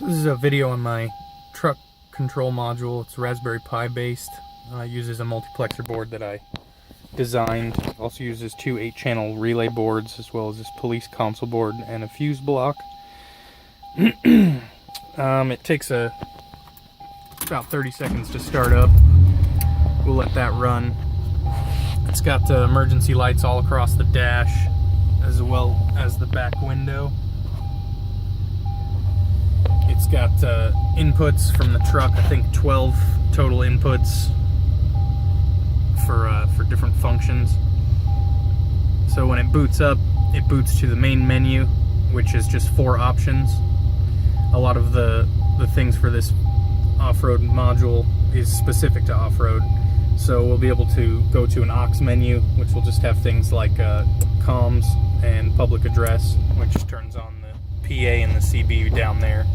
This is a video on my truck control module. It's Raspberry Pi based. Uses a multiplexer board that I designed. Also uses two 8-channel relay boards, as well as this police console board and a fuse block. It takes about 30 seconds to start up. We'll let that run. It's got emergency lights all across the dash, as well as the back window. It's got inputs from the truck, I think 12 total inputs for different functions. So when it boots up, it boots to the main menu, which is just 4 options. A lot of the things for this off-road module is specific to off-road. So we'll be able to go to an aux menu, which will just have things like comms and public address, which turns on the PA and the CB down there.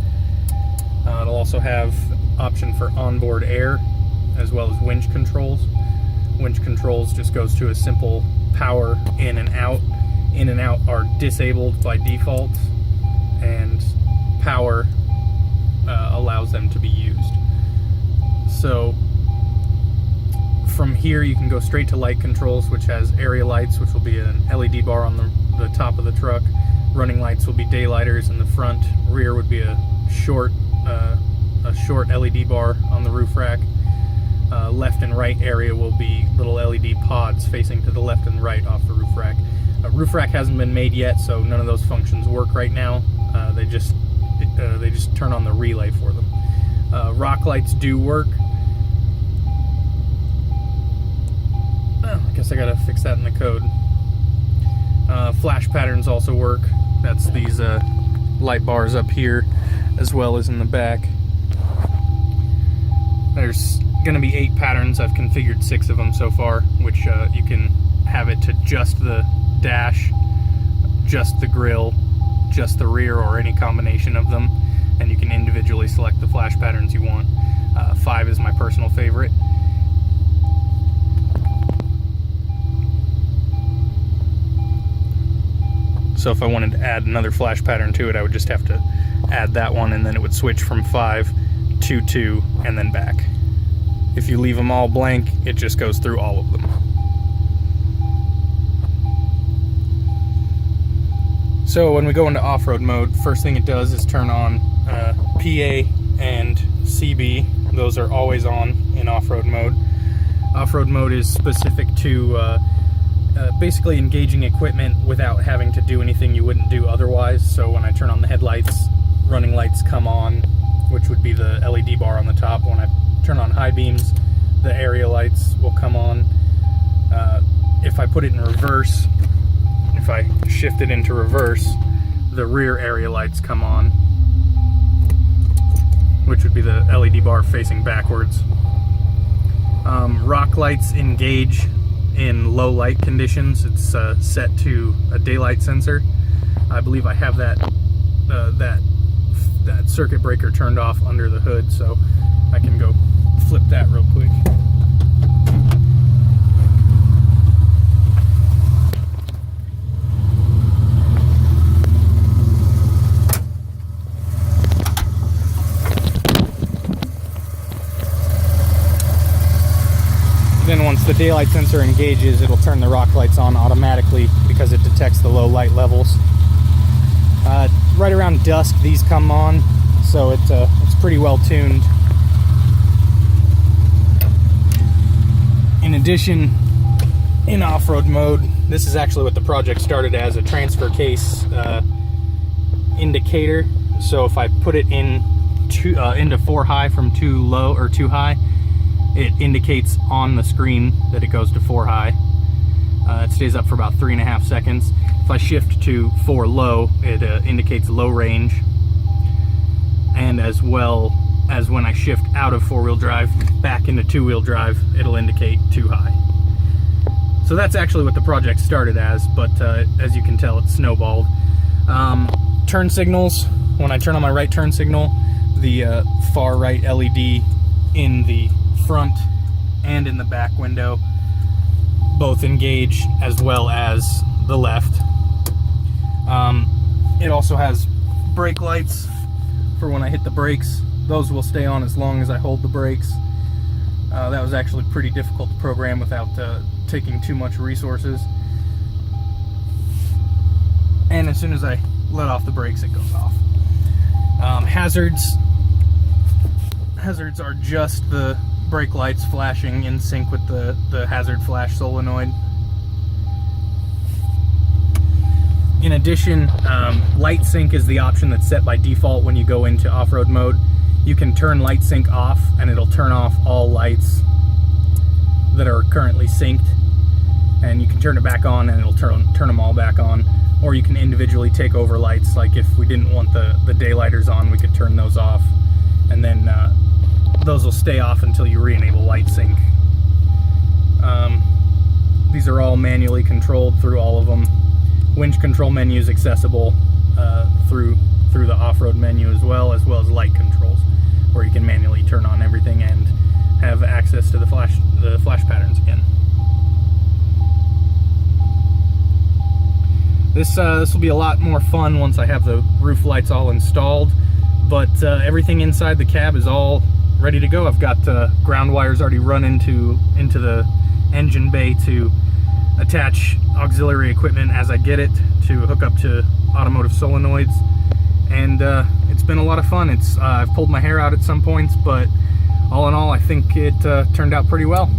It'll also have option for onboard air, as well as winch controls. Winch controls just goes to a simple power in and out. In and out are disabled by default, and power allows them to be used. So from here you can go straight to light controls, which has area lights, which will be an LED bar on the top of the truck. Running lights will be daylighters in the front. Rear would be a short LED bar on the roof rack. Left and right area will be little LED pods facing to the left and right off the roof rack. Roof rack hasn't been made yet, so none of those functions work right now. They just turn on the relay for them. Rock lights do work. I guess I gotta fix that in the code. Flash patterns also work. That's these light bars up here, as well as in the back. There's gonna be 8 patterns. I've configured 6 of them so far, which you can have it to just the dash, just the grille, just the rear, or any combination of them, and you can individually select the flash patterns you want. 5 is my personal favorite. So if I wanted to add another flash pattern to it, I would just have to add that one, and then it would switch from 5 to 2 and then back. If you leave them all blank, it just goes through all of them. So when we go into off-road mode, first thing it does is turn on PA and CB. Those are always on in off-road mode. Off-road mode is specific to basically engaging equipment without having to do anything you wouldn't do otherwise. So when I turn on the headlights, running lights come on, which would be the LED bar on the top. When I turn on high beams, the area lights will come on. If I put it in reverse, if I shift it into reverse, the rear area lights come on, which would be the LED bar facing backwards. Rock lights engage in low light conditions. It's set to a daylight sensor. I believe I have that circuit breaker turned off under the hood, so I can go flip that real quick. Then once the daylight sensor engages, it'll turn the rock lights on automatically because it detects the low light levels. Right around dusk these come on, so it's pretty well tuned. In addition, in off-road mode, this is actually what the project started as, a transfer case indicator. So if I put it into 4 high from 2 low or 2 high, it indicates on the screen that it goes to 4 high. It stays up for about 3.5 seconds. If I shift to 4 low, it indicates low range. And as well as when I shift out of 4-wheel drive back into 2-wheel drive, it'll indicate 2 high. So that's actually what the project started as, but as you can tell, it's snowballed. Turn signals, when I turn on my right turn signal, the far right LED in the front and in the back window both engage, as well as the left. It also has brake lights for when I hit the brakes. Those will stay on as long as I hold the brakes. That was actually pretty difficult to program without taking too much resources. And as soon as I let off the brakes, it goes off. Hazards are just the brake lights flashing in sync with the hazard flash solenoid. In addition, light sync is the option that's set by default when you go into off-road mode. You can turn light sync off and it'll turn off all lights that are currently synced, and you can turn it back on and it'll turn them all back on. Or you can individually take over lights, like if we didn't want the daylighters on, we could turn those off, and then those will stay off until you re-enable light sync. These are all manually controlled through all of them. Winch control menu is accessible through the off-road menu as well as light controls, where you can manually turn on everything and have access to the flash patterns again. This will be a lot more fun once I have the roof lights all installed, but everything inside the cab is all ready to go. I've got ground wires already run into the engine bay to attach auxiliary equipment as I get it to hook up to automotive solenoids, and it's been a lot of fun. I've pulled my hair out at some points, but all in all, I think it turned out pretty well.